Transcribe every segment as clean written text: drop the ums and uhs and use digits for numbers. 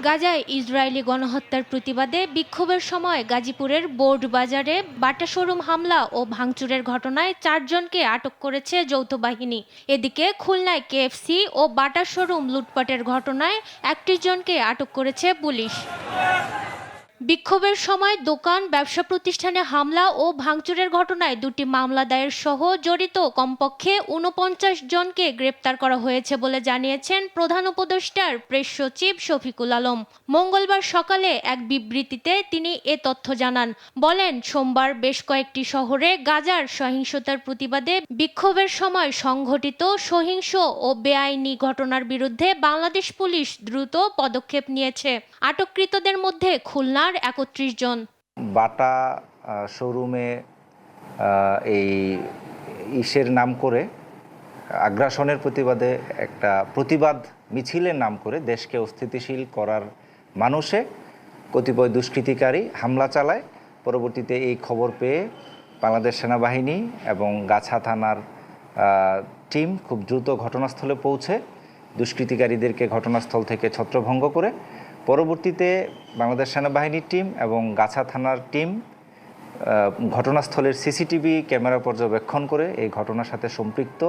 গাজায় ইসরায়েলি গণহত্যার প্রতিবাদে বিক্ষোভের সময় গাজীপুরের বোর্ড বাজারে বাটা শোরুম হামলা ও ভাঙচুরের ঘটনায় 4 জনকে আটক করেছে যৌথ বাহিনী। এদিকে খুলনায় কেএফসি ও বাটা শোরুম লুটপাটের ঘটনায় 31 জনকে আটক করেছে পুলিশ। বিক্ষোভের সময় দোকান, ব্যবসা প্রতিষ্ঠানে হামলা ও ভাঙচুরের ঘটনায় 2টি মামলা দায়ের সহ জড়িত কমপক্ষে 49 জনকে গ্রেপ্তার করা হয়েছে বলে জানিয়েছেন প্রধান উপদেষ্টার প্রেস সচিব শফিকুল আলম। মঙ্গলবার সকালে এক বিবৃতিতে তিনি এ তথ্য জানান। বলেন, সোমবার বেশ কয়েকটি শহরে গাজার সহিংসতার প্রতিবাদে বিক্ষোভের সময় সংঘটিত সহিংস ও বেআইনি ঘটনার বিরুদ্ধে বাংলাদেশ পুলিশ দ্রুত পদক্ষেপ নিয়েছে। আটককৃতদের মধ্যে খুলনা 31 জন। বাটা শোরুমে এই ইসের নাম করে আগ্রাসনের প্রতিবাদে একটা প্রতিবাদ মিছিলের নাম করে দেশকে অস্থিতিশীল করার মানুষে কতিপয় দুষ্কৃতিকারী হামলা চালায়। পরবর্তীতে এই খবর পেয়ে বাংলাদেশ সেনাবাহিনী এবং গাছা থানার টিম খুব দ্রুত ঘটনাস্থলে পৌঁছে দুষ্কৃতিকারীদেরকে ঘটনাস্থল থেকে ছত্রভঙ্গ করে পরবর্তীতে বাংলাদেশ সেনাবাহিনীর টিম এবং গাছা থানার টিম ঘটনাস্থলের সিসিটিভি ক্যামেরা পর্যবেক্ষণ করে এই ঘটনার সাথে সম্পৃক্ত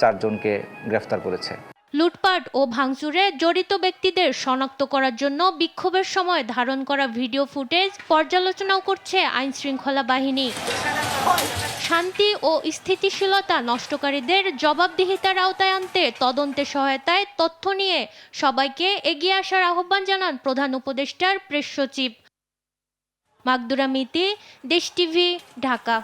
4 জনকে গ্রেফতার করেছে। লুটপাট ও ভাঙচুরে জড়িত ব্যক্তিদের শনাক্ত করার জন্য বিক্ষোভের সময় ধারণ করা ভিডিও ফুটেজ পর্যালোচনাও করছে আইনশৃঙ্খলা বাহিনী। শান্তি ও স্থিতিশীলতা নষ্টকারীদের জবাবদিহিতার আওতায় আনতে তদন্তে সহায়তায় তথ্য নিয়ে সবাইকে এগিয়ে আসার আহ্বান জানান প্রধান উপদেষ্টার প্রেস সচিব। মাকদুরা মিতি, দেশ টিভি, ঢাকা।